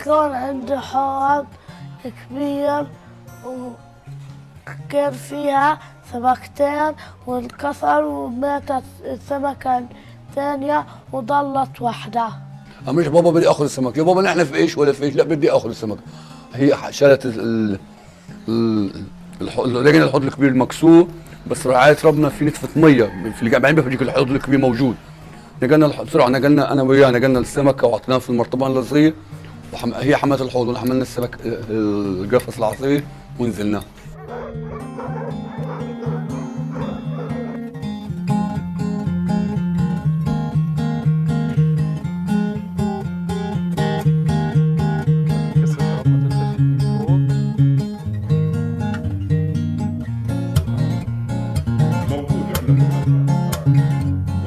كان عندي حوض كبير وكان فيها سمكتين وانكسر وماتت السمكة الثانية وضلت واحدة. مش بابا بدي اخذ السمك، يا بابا نحن في ايش ولا في ايش، لا بدي اخذ السمك. هي شالت لقينا الحوض الكبير المكسور، بس رعاية ربنا في نتفة مية في اللي بعدين بيجيك الحوض الكبير موجود. نقلنا بسرعة، نقلنا انا وياه، نقلنا السمكة وحطيناها في المرطبان الصغير، هي حملت الحوض ونحن حملنا السمك القفص العصير ونزلنا.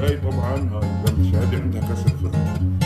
هاي طبعا الشهاده عندها كسر في الرقبه.